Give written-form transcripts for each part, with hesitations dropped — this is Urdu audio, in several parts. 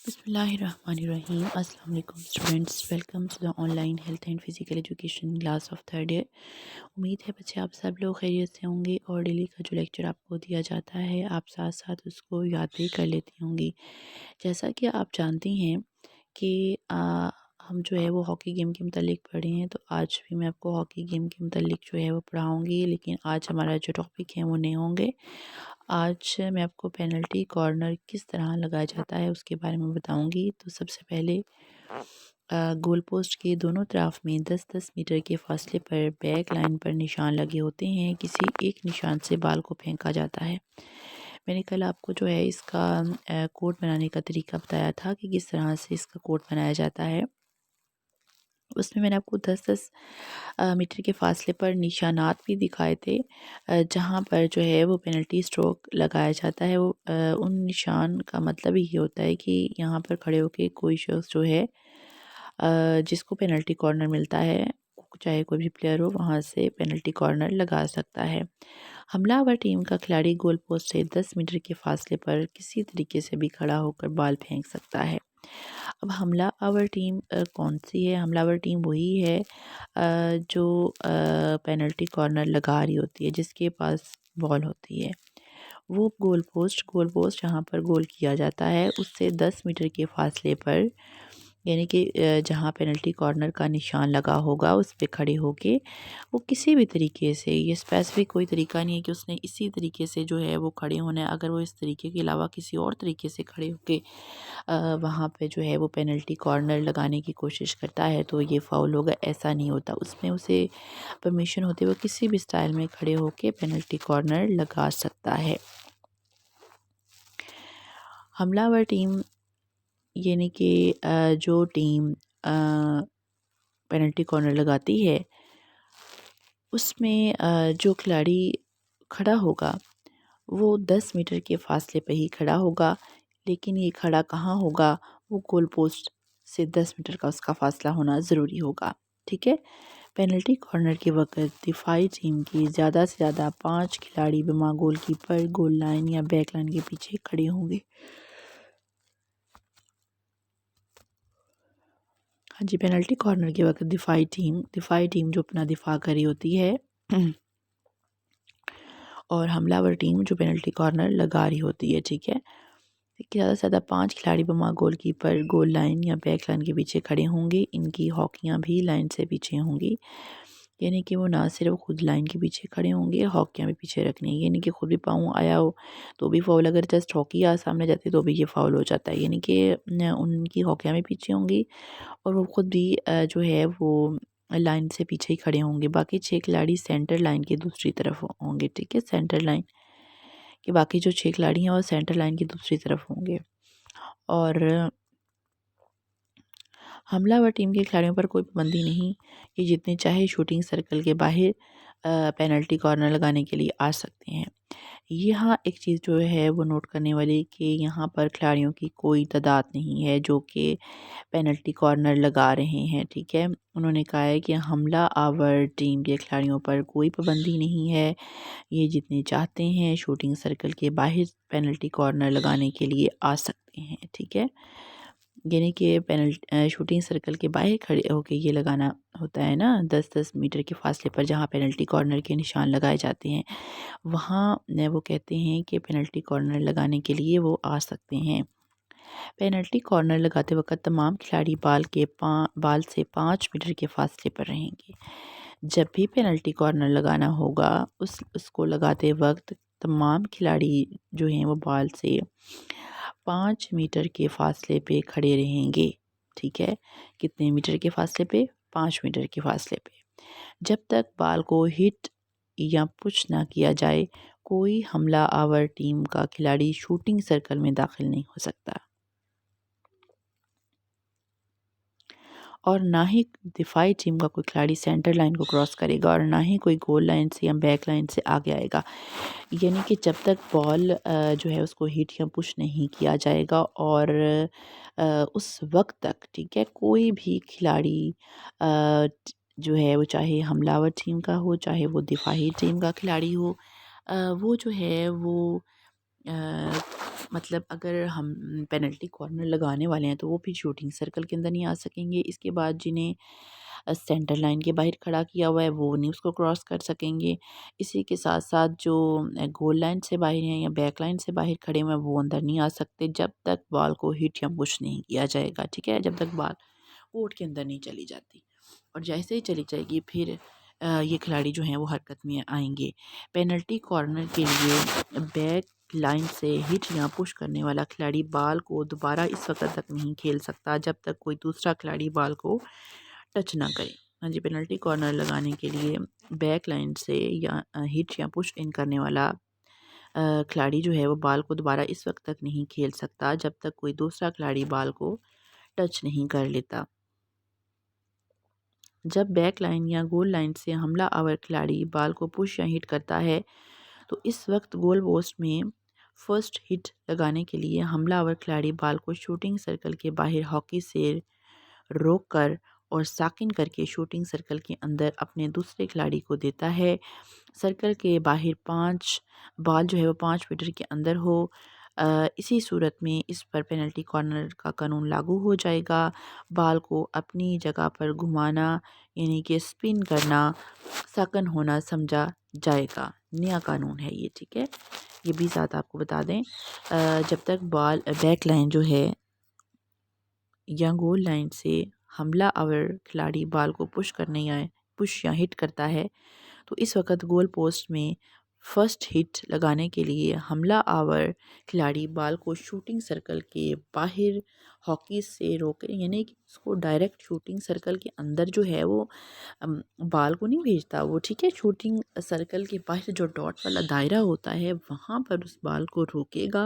بسم اللہ الرحمن الرحیم۔ السلام علیکم students, welcome to the online health and physical education class of third year. امید ہے بچے آپ سب لوگ خیریت سے ہوں گے اور ڈیلی کا جو لیکچر آپ کو دیا جاتا ہے آپ ساتھ ساتھ اس کو یاد بھی کر لیتی ہوں گی۔ جیسا کہ آپ جانتی ہیں کہ ہم جو ہے وہ ہاکی گیم کے متعلق پڑھے ہیں، تو آج بھی میں آپ کو ہاکی گیم کے متعلق جو ہے وہ پڑھاؤں گی، لیکن آج ہمارا جو ٹاپک ہے وہ نئے ہوں گے۔ آج میں آپ کو پینلٹی کارنر کس طرح لگایا جاتا ہے اس کے بارے میں بتاؤں گی۔ تو سب سے پہلے گول پوسٹ کے دونوں طرف میں 10-10 میٹر کے فاصلے پر بیک لائن پر نشان لگے ہوتے ہیں۔ کسی ایک نشان سے بال کو پھینکا جاتا ہے۔ میں نے کل آپ کو جو ہے اس کا کوٹ بنانے کا طریقہ بتایا تھا کہ کس طرح سے اس کا کوٹ بنایا جاتا ہے۔ اس میں میں نے آپ کو 10-10 میٹر کے فاصلے پر نشانات بھی دکھائے تھے، جہاں پر جو ہے وہ پینلٹی اسٹروک لگایا جاتا ہے۔ وہ ان نشان کا مطلب یہ ہوتا ہے کہ یہاں پر کھڑے ہو کے کوئی شخص جو ہے جس کو پینلٹی کارنر ملتا ہے، چاہے کوئی بھی پلیئر ہو، وہاں سے پینلٹی کارنر لگا سکتا ہے۔ حملہ آور ٹیم کا کھلاڑی گول پوسٹ سے 10 میٹر کے فاصلے پر کسی طریقے سے بھی کھڑا ہو کر بال پھینک سکتا ہے۔ اب حملہ آور ٹیم کون سی ہے؟ حملہ آور ٹیم وہی ہے جو پینلٹی کارنر لگا رہی ہوتی ہے، جس کے پاس بال ہوتی ہے۔ وہ گول پوسٹ جہاں پر گول کیا جاتا ہے اس سے 10 میٹر کے فاصلے پر، یعنی کہ جہاں پینلٹی کارنر کا نشان لگا ہوگا اس پہ کھڑے ہو کے وہ کسی بھی طریقے سے، یہ اسپیسیفک کوئی طریقہ نہیں ہے کہ اس نے اسی طریقے سے جو ہے وہ کھڑے ہونا ہے۔ اگر وہ اس طریقے کے علاوہ کسی اور طریقے سے کھڑے ہو کے وہاں پہ جو ہے وہ پینلٹی کارنر لگانے کی کوشش کرتا ہے تو یہ فاؤل ہوگا، ایسا نہیں ہوتا۔ اس میں اسے پرمیشن ہوتے ہوئے کسی بھی سٹائل میں کھڑے ہو کے پینلٹی کارنر لگا سکتا ہے۔ حملہ آور ٹیم یعنی کہ جو ٹیم پینلٹی کارنر لگاتی ہے اس میں جو کھلاڑی کھڑا ہوگا وہ 10 میٹر کے فاصلے پہ ہی کھڑا ہوگا، لیکن یہ کھڑا کہاں ہوگا؟ وہ گول پوسٹ سے 10 میٹر کا اس کا فاصلہ ہونا ضروری ہوگا، ٹھیک ہے۔ پینلٹی کارنر کے وقت دفاعی ٹیم کی زیادہ سے زیادہ 5 کھلاڑی بما گول کیپر گول لائن یا بیک لائن کے پیچھے کھڑے ہوں گے۔ ہاں جی، پینلٹی کارنر کے وقت دفاعی ٹیم جو اپنا دفاع کری ہوتی ہے اور حملہ آور ٹیم جو پینلٹی کارنر لگا رہی ہوتی ہے، ٹھیک ہے۔ زیادہ سے زیادہ 5 کھلاڑی بما گول کیپر گول لائن یا بیک لائن کے پیچھے کھڑے ہوں گے۔ ان کی ہاکیاں بھی لائن سے پیچھے ہوں گی، یعنی کہ وہ نہ صرف خود لائن کے پیچھے کھڑے ہوں گے، ہاکیاں بھی پیچھے رکھنی، یعنی کہ خود بھی پاؤں آیا ہو تو بھی فاؤل، اگر جسٹ ہاکی سامنے جاتی تو بھی یہ فاؤل ہو جاتا ہے، یعنی کہ ان کی ہاکیاں بھی پیچھے ہوں گی اور وہ خود بھی جو ہے وہ لائن سے پیچھے ہی کھڑے ہوں گے۔ باقی 6 کھلاڑی سینٹر لائن کی دوسری طرف ہوں گے، ٹھیک ہے۔ سینٹر لائن کے باقی جو 6 کھلاڑی ہیں وہ سینٹر لائن کی دوسری طرف ہوں گے۔ اور حملہ آور ٹیم کے کھلاڑیوں پر کوئی پابندی نہیں، یہ جتنے چاہے شوٹنگ سرکل کے باہر پینلٹی کارنر لگانے کے لیے آ سکتے ہیں۔ یہاں ایک چیز جو ہے وہ نوٹ کرنے والی کہ یہاں پر کھلاڑیوں کی کوئی تعداد نہیں ہے جو کہ پینلٹی کارنر لگا رہے ہیں، ٹھیک ہے۔ انہوں نے کہا ہے کہ حملہ آور ٹیم کے کھلاڑیوں پر کوئی پابندی نہیں ہے، یہ جتنے چاہتے ہیں شوٹنگ سرکل کے باہر پینلٹی کارنر لگانے کے لیے آ سکتے ہیں، ٹھیک ہے۔ یعنی کہ شوٹنگ سرکل کے باہر کھڑے ہو کے یہ لگانا ہوتا ہے نا، 10-10 میٹر کے فاصلے پر جہاں پینلٹی کارنر کے نشان لگائے جاتے ہیں، وہاں وہ کہتے ہیں کہ پینلٹی کارنر لگانے کے لیے وہ آ سکتے ہیں۔ پینلٹی کارنر لگاتے وقت تمام کھلاڑی بال سے 5 میٹر کے فاصلے پر رہیں گے۔ جب بھی پینلٹی کارنر لگانا ہوگا اس کو لگاتے وقت تمام کھلاڑی جو ہیں وہ بال سے 5 میٹر کے فاصلے پہ کھڑے رہیں گے، ٹھیک ہے۔ کتنے میٹر کے فاصلے پہ؟ 5 میٹر کے فاصلے پہ۔ جب تک بال کو ہٹ یا پش نہ کیا جائے کوئی حملہ آور ٹیم کا کھلاڑی شوٹنگ سرکل میں داخل نہیں ہو سکتا، اور نہ ہی دفاعی ٹیم کا کوئی کھلاڑی سینٹر لائن کو کراس کرے گا، اور نہ ہی کوئی گول لائن سے یا بیک لائن سے آگے آئے گا، یعنی کہ جب تک بال جو ہے اس کو ہٹ یا پش نہیں کیا جائے گا اور اس وقت تک، ٹھیک ہے، کوئی بھی کھلاڑی جو ہے وہ چاہے حملہ آور ٹیم کا ہو چاہے وہ دفاعی ٹیم کا کھلاڑی ہو، وہ جو ہے وہ مطلب اگر ہم پینلٹی کارنر لگانے والے ہیں تو وہ پھر شوٹنگ سرکل کے اندر نہیں آ سکیں گے۔ اس کے بعد جنہیں سینٹر لائن کے باہر کھڑا کیا ہوا ہے وہ نہیں اس کو کراس کر سکیں گے۔ اسی کے ساتھ ساتھ جو گول لائن سے باہر ہیں یا بیک لائن سے باہر کھڑے ہوئے ہیں وہ اندر نہیں آ سکتے جب تک بال کو ہٹ یا پش نہیں کیا جائے گا، ٹھیک ہے، جب تک بال کورٹ کے اندر نہیں چلی جاتی۔ اور جیسے ہی چلی جائے گی پھر یہ کھلاڑی جو ہیں وہ حرکت میں آئیں گے۔ پینلٹی کارنر کے لیے بیک لائن سے ہٹ یا پش کرنے والا کھلاڑی بال کو دوبارہ اس وقت تک نہیں کھیل سکتا جب تک کوئی دوسرا کھلاڑی بال کو ٹچ نہ کرے۔ ہاں جی، پینلٹی کارنر لگانے کے لیے بیک لائن سے یا ہٹ یا پش ان کرنے والا کھلاڑی جو ہے وہ بال کو دوبارہ اس وقت تک نہیں کھیل سکتا جب تک کوئی دوسرا کھلاڑی بال کو ٹچ نہیں کر لیتا۔ جب بیک لائن یا گول لائن سے حملہ آور کھلاڑی بال کو پش یا ہٹ کرتا ہے تو اس وقت گول پوسٹ میں فرسٹ ہٹ لگانے کے لیے حملہ آور کھلاڑی بال کو شوٹنگ سرکل کے باہر ہاکی سے روک کر اور ساکن کر کے شوٹنگ سرکل کے اندر اپنے دوسرے کھلاڑی کو دیتا ہے۔ سرکل کے باہر بال جو ہے وہ 5 میٹر کے اندر ہو، اسی صورت میں اس پر پینلٹی کارنر کا قانون لاگو ہو جائے گا۔ بال کو اپنی جگہ پر گھمانا یعنی کہ سپن کرنا ساکن ہونا سمجھا جائے گا۔ نیا قانون ہے یہ، ٹھیک ہے، یہ بھی ساتھ آپ کو بتا دیں۔ جب تک بال بیک لائن جو ہے یا گول لائن سے حملہ آور کھلاڑی بال کو پش یا ہٹ کرتا ہے تو اس وقت گول پوسٹ میں فرسٹ ہٹ لگانے کے لیے حملہ آور کھلاڑی بال کو شوٹنگ سرکل کے باہر ہاکی سے روکے، یعنی کہ اس کو ڈائریکٹ شوٹنگ سرکل کے اندر جو ہے وہ بال کو نہیں بھیجتا وہ، ٹھیک ہے، شوٹنگ سرکل کے باہر جو ڈاٹ والا دائرہ ہوتا ہے وہاں پر اس بال کو روکے گا،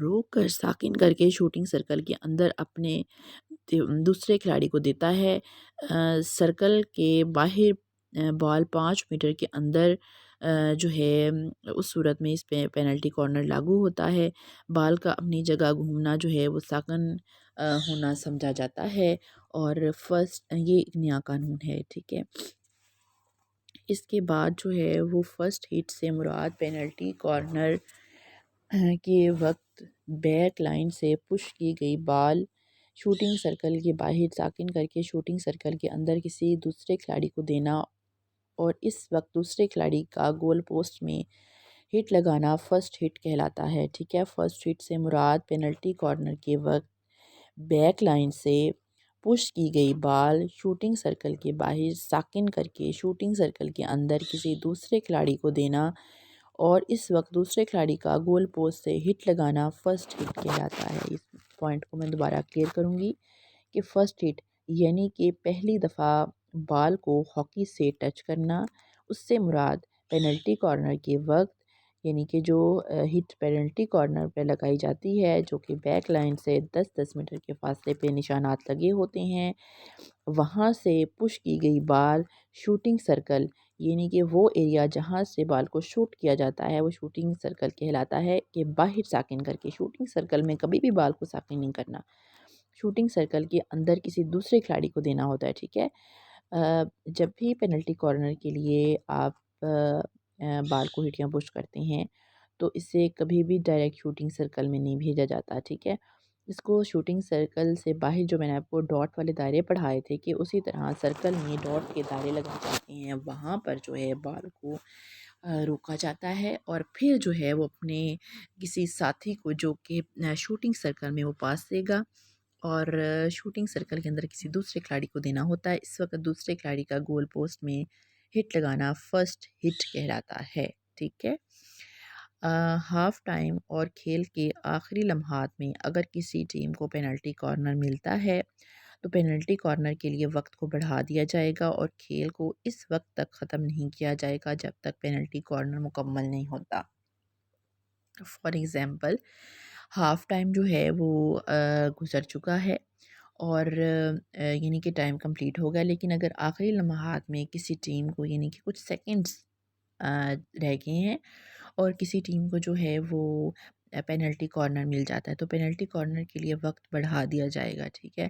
روک کر ساکن کر کے شوٹنگ سرکل کے اندر اپنے دوسرے کھلاڑی کو دیتا ہے۔ سرکل کے باہر بال 5 میٹر کے اندر جو ہے اس صورت میں اس پہ پینلٹی کارنر لاگو ہوتا ہے۔ بال کا اپنی جگہ گھومنا جو ہے وہ ساکن ہونا سمجھا جاتا ہے اور یہ ایک نیا قانون ہے، ٹھیک ہے۔ اس کے بعد جو ہے وہ فرسٹ ہٹ سے مراد پینلٹی کارنر کے وقت بیک لائن سے پش کی گئی بال شوٹنگ سرکل کے باہر ساکن کر کے شوٹنگ سرکل کے اندر کسی دوسرے کھلاڑی کو دینا اور اس وقت دوسرے کھلاڑی کا گول پوسٹ میں ہٹ لگانا فرسٹ ہٹ کہلاتا ہے، ٹھیک ہے۔ فرسٹ ہٹ سے مراد پینلٹی کارنر کے وقت بیک لائن سے پش کی گئی بال شوٹنگ سرکل کے باہر ساکن کر کے شوٹنگ سرکل کے اندر کسی دوسرے کھلاڑی کو دینا اور اس وقت دوسرے کھلاڑی کا گول پوسٹ سے ہٹ لگانا فرسٹ ہٹ کہلاتا ہے۔ اس پوائنٹ کو میں دوبارہ کلیئر کروں گی کہ فرسٹ ہٹ یعنی کہ پہلی دفعہ بال کو ہاکی سے ٹچ کرنا، اس سے مراد پینلٹی کارنر کے وقت یعنی کہ جو ہٹ پینلٹی کارنر پہ لگائی جاتی ہے جو کہ بیک لائن سے 10 میٹر کے فاصلے پہ نشانات لگے ہوتے ہیں، وہاں سے پش کی گئی بال شوٹنگ سرکل یعنی کہ وہ ایریا جہاں سے بال کو شوٹ کیا جاتا ہے وہ شوٹنگ سرکل کہلاتا ہے کہ باہر ساکن کر کے شوٹنگ سرکل میں کبھی بھی بال کو ساکن نہیں کرنا، شوٹنگ سرکل کے اندر کسی دوسرے کھلاڑی کو دینا ہوتا ہے، ٹھیک ہے۔ جب بھی پینلٹی کارنر کے لیے آپ بال کو ہٹ یا پش کرتے ہیں تو اسے کبھی بھی ڈائریکٹ شوٹنگ سرکل میں نہیں بھیجا جاتا، ٹھیک ہے۔ اس کو شوٹنگ سرکل سے باہر جو میں نے آپ کو ڈاٹ والے دائرے پڑھائے تھے کہ اسی طرح سرکل میں ڈاٹ کے دائرے لگائے جاتے ہیں، وہاں پر جو ہے بال کو روکا جاتا ہے اور پھر جو ہے وہ اپنے کسی ساتھی کو جو کہ شوٹنگ سرکل میں وہ پاس دے گا اور شوٹنگ سرکل کے اندر کسی دوسرے کھلاڑی کو دینا ہوتا ہے۔ اس وقت دوسرے کھلاڑی کا گول پوسٹ میں ہٹ لگانا فرسٹ ہٹ کہلاتا ہے، ٹھیک ہے۔ ہاف ٹائم اور کھیل کے آخری لمحات میں اگر کسی ٹیم کو پینلٹی کارنر ملتا ہے تو پینلٹی کارنر کے لیے وقت کو بڑھا دیا جائے گا اور کھیل کو اس وقت تک ختم نہیں کیا جائے گا جب تک پینلٹی کارنر مکمل نہیں ہوتا۔ فار ایگزامپل ہاف ٹائم جو ہے وہ گزر چکا ہے اور یعنی کہ ٹائم کمپلیٹ ہو گیا، لیکن اگر آخری لمحات میں کسی ٹیم کو یعنی کہ کچھ سیکنڈز رہ گئے ہیں اور کسی ٹیم کو جو ہے وہ پینلٹی کارنر مل جاتا ہے تو پینلٹی کارنر کے لیے وقت بڑھا دیا جائے گا، ٹھیک ہے،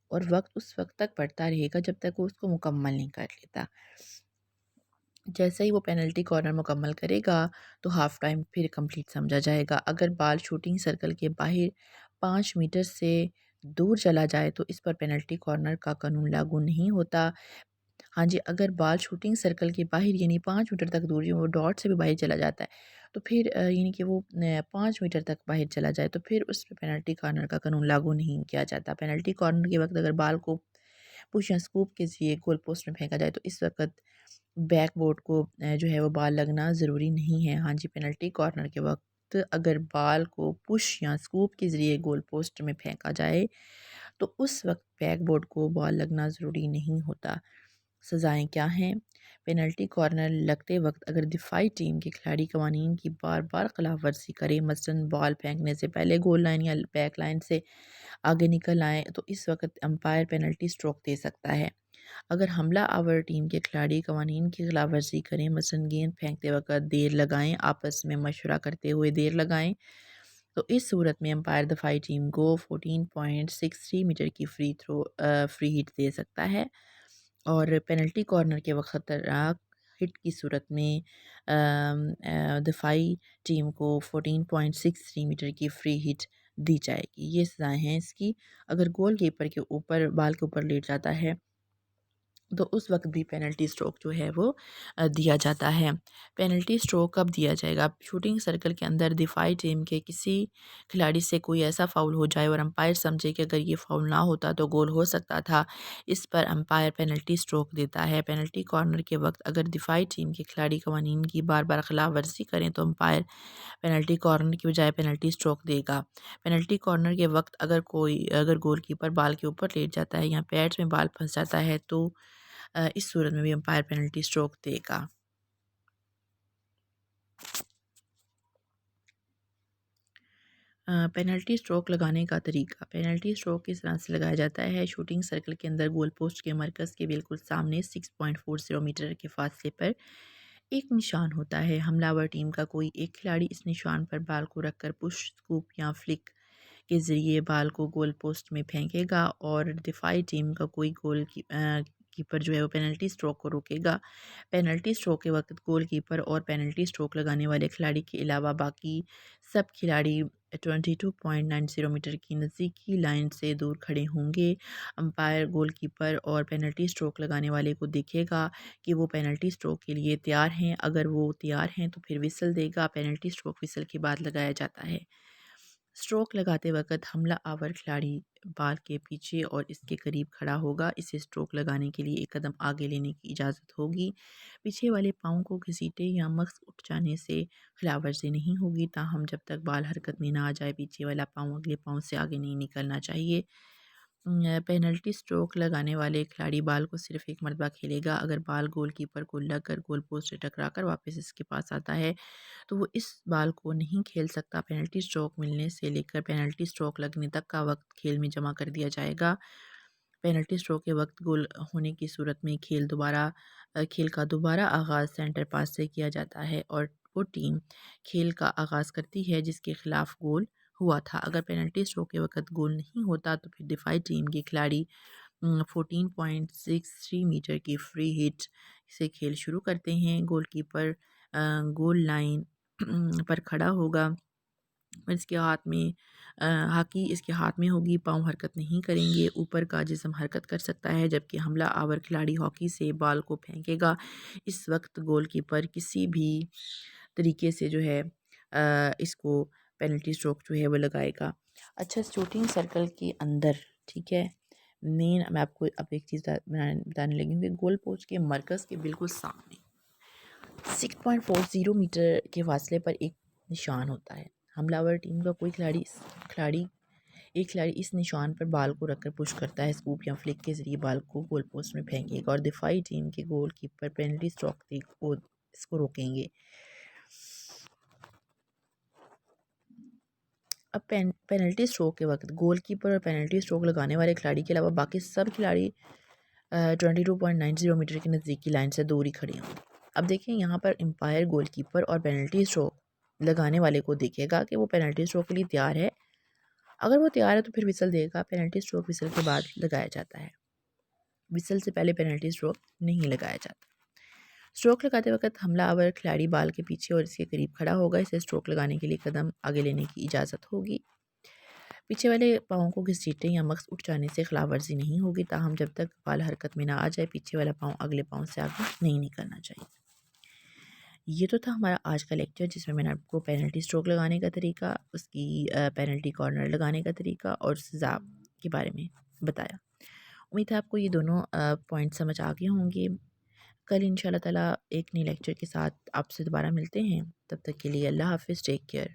اور وقت اس وقت تک بڑھتا رہے گا جب تک وہ اس کو مکمل نہیں کر لیتا۔ جیسے ہی وہ پینلٹی کارنر مکمل کرے گا تو ہاف ٹائم پھر کمپلیٹ سمجھا جائے گا۔ اگر بال شوٹنگ سرکل کے باہر 5 میٹر سے دور چلا جائے تو اس پر پینلٹی کارنر کا قانون لاگو نہیں ہوتا۔ ہاں جی، اگر بال شوٹنگ سرکل کے باہر یعنی 5 میٹر تک دور وہ ڈاٹ سے بھی باہر چلا جاتا ہے تو پھر یعنی کہ وہ 5 میٹر تک باہر چلا جائے تو پھر اس پہ پینلٹی کارنر کا قانون لاگو نہیں کیا جاتا۔ پینلٹی کارنر کے وقت اگر بال کو پش یا اسکوپ کے ذریعے گول پوسٹ میں پھینکا جائے تو اس وقت بیک بورڈ کو جو ہے وہ بال لگنا ضروری نہیں ہے۔ ہاں جی، پینلٹی کارنر کے وقت اگر بال کو پش یا اسکوپ کے ذریعے گول پوسٹ میں پھینکا جائے تو اس وقت بیک بورڈ کو بال لگنا ضروری نہیں ہوتا۔ سزائیں کیا ہیں؟ پینلٹی کارنر لگتے وقت اگر دفاعی ٹیم کے کھلاڑی قوانین کی بار بار خلاف ورزی کرے، مثلاً بال پھینکنے سے پہلے گول لائن یا بیک لائن سے آگے نکل آئیں تو اس وقت امپائر پینلٹی سٹروک دے سکتا ہے۔ اگر حملہ آور ٹیم کے کھلاڑی قوانین کی خلاف ورزی کریں، مثلاً گیند پھینکتے وقت دیر لگائیں، آپس میں مشورہ کرتے ہوئے دیر لگائیں، تو اس صورت میں امپائر دفاعی ٹیم کو 14.63 میٹر کی فری ہٹ دے سکتا ہے، اور پینلٹی کارنر کے وقت خطرناک ہٹ کی صورت میں دفاعی ٹیم کو 14.63 میٹر کی فری ہٹ دی جائے گی۔ یہ سزائیں ہیں اس کی۔ اگر گول کیپر کے اوپر بال کے اوپر لیٹ جاتا ہے تو اس وقت بھی پینلٹی سٹروک جو ہے وہ دیا جاتا ہے۔ پینلٹی سٹروک کب دیا جائے گا؟ شوٹنگ سرکل کے اندر دفاعی ٹیم کے کسی کھلاڑی سے کوئی ایسا فاؤل ہو جائے اور امپائر سمجھے کہ اگر یہ فاؤل نہ ہوتا تو گول ہو سکتا تھا، اس پر امپائر پینلٹی سٹروک دیتا ہے۔ پینلٹی کارنر کے وقت اگر دفاعی ٹیم کے کھلاڑی قوانین کی بار بار خلاف ورزی کریں تو امپائر پینلٹی کارنر کی بجائے پینلٹی سٹروک دے گا۔ پینلٹی کارنر کے وقت اگر گول کیپر بال کے اوپر لیٹ جاتا ہے یا پیڈز میں بال پھنس جاتا ہے تو اس صورت میں بھی امپائر پینلٹی سٹروک دے گا۔ پینلٹی سٹروک لگانے کا طریقہ۔ پینلٹی سٹروک اس طرح سے لگایا جاتا ہے: شوٹنگ سرکل کے اندر گول پوسٹ کے مرکز کے بالکل سامنے 6.40 میٹر کے فاصلے پر ایک نشان ہوتا ہے۔ حملہ آور ٹیم کا کوئی ایک کھلاڑی اس نشان پر بال کو رکھ کر پش، سکوپ یا فلک کے ذریعے بال کو گول پوسٹ میں پھینکے گا، اور دفاعی ٹیم کا کوئی کیپر جو ہے وہ پینلٹی سٹروک کو روکے گا۔ پینلٹی سٹروک کے وقت گول کیپر اور پینلٹی سٹروک لگانے والے کھلاڑی کے علاوہ باقی سب کھلاڑی 22.90 میٹر کی نزدیکی لائن سے دور کھڑے ہوں گے۔ امپائر گول کیپر اور پینلٹی سٹروک لگانے والے کو دیکھے گا کہ وہ پینلٹی سٹروک کے لیے تیار ہیں۔ اگر وہ تیار ہیں تو پھر وسل دے گا۔ پینلٹی سٹروک وسل کے بعد لگایا جاتا ہے۔ سٹروک لگاتے وقت حملہ آور کھلاڑی بال کے پیچھے اور اس کے قریب کھڑا ہوگا۔ اسے سٹروک لگانے کے لیے ایک قدم آگے لینے کی اجازت ہوگی۔ پیچھے والے پاؤں کو گھسیٹے یا مغز اٹھ جانے سے خلاف ورزی نہیں ہوگی، تاہم جب تک بال حرکت میں نہ آ جائے پیچھے والا پاؤں اگلے پاؤں سے آگے نہیں نکلنا چاہیے۔ پینلٹی سٹروک لگانے والے کھلاڑی بال کو صرف ایک مرتبہ کھیلے گا۔ اگر بال گول کیپر کو لگ کر گول پوسٹ سے ٹکرا کر واپس اس کے پاس آتا ہے تو وہ اس بال کو نہیں کھیل سکتا۔ پینلٹی سٹروک ملنے سے لے کر پینلٹی سٹروک لگنے تک کا وقت کھیل میں جمع کر دیا جائے گا۔ پینلٹی سٹروک کے وقت گول ہونے کی صورت میں کھیل کا دوبارہ آغاز سینٹر پاس سے کیا جاتا ہے اور وہ ٹیم کھیل کا آغاز کرتی ہے جس کے خلاف گول ہوا تھا۔ اگر پینلٹی سٹروک کے وقت گول نہیں ہوتا تو پھر دفاعی ٹیم کے کھلاڑی 14.63 میٹر کی فری ہٹ سے کھیل شروع کرتے ہیں۔ گول کیپر گول لائن پر کھڑا ہوگا، اس کے ہاتھ میں ہاکی اس کے ہاتھ میں ہوگی، پاؤں حرکت نہیں کریں گے، اوپر کا جسم حرکت کر سکتا ہے جبکہ حملہ آور کھلاڑی ہاکی سے بال کو پھینکے گا۔ اس وقت گول کیپر کسی بھی طریقے سے جو ہے اس کو پینلٹی سٹروک جو ہے وہ لگائے گا۔ اچھا، شوٹنگ سرکل کے اندر ٹھیک ہے، میں آپ کو اب ایک چیز بتانے لگی ہوں کہ گول پوسٹ کے مرکز کے بالکل سامنے 6.40 میٹر کے فاصلے پر ایک نشان ہوتا ہے۔ حملہ آور ٹیم کا کوئی کھلاڑی اس نشان پر بال کو رکھ کر پش کرتا ہے، سکوپ یا فلک کے ذریعے بال کو گول پوسٹ میں پھینکے گا، اور دفاعی ٹیم کے گول کیپر پینلٹی سٹروک اس کو روکیں گے۔ اب پینلٹی سٹروک کے وقت گول کیپر اور پینلٹی سٹروک لگانے والے کھلاڑی کے علاوہ باقی سب کھلاڑی 22.90 میٹر کی نزدیکی لائن سے دور ہی کھڑے ہوں۔ اب دیکھیں یہاں پر امپائر گول کیپر اور پینلٹی سٹروک لگانے والے کو دیکھے گا کہ وہ پینلٹی سٹروک کے لیے تیار ہے۔ اگر وہ تیار ہے تو پھر وسل دے گا۔ پینلٹی سٹروک وسل کے بعد لگایا جاتا ہے، وسل سے پہلے پینلٹی سٹروک نہیں لگایا جاتا۔ اسٹروک لگاتے وقت حملہ آور کھلاڑی بال کے پیچھے اور اس کے قریب کھڑا ہوگا، اسے اسٹروک لگانے کے لیے قدم آگے لینے کی اجازت ہوگی۔ پیچھے والے پاؤں کو گھسیٹنے یا مغز اٹھ جانے سے خلاف ورزی نہیں ہوگی، تاہم جب تک بال حرکت میں نہ آ جائے پیچھے والا پاؤں اگلے پاؤں سے آگے نہیں نکلنا چاہیے۔ یہ تو تھا ہمارا آج کا لیکچر، جس میں نے آپ کو پینلٹی اسٹروک لگانے کا طریقہ، اس کی پینلٹی کارنر لگانے کا طریقہ اور سزا کے بارے میں بتایا۔ امید ہے آپ کو یہ دونوں پوائنٹ سمجھ آ گئے ہوں گے۔ کل ان شاء اللہ تعالیٰ ایک نئے لیکچر کے ساتھ آپ سے دوبارہ ملتے ہیں، تب تک کے لیے اللہ حافظ، ٹیک کیئر۔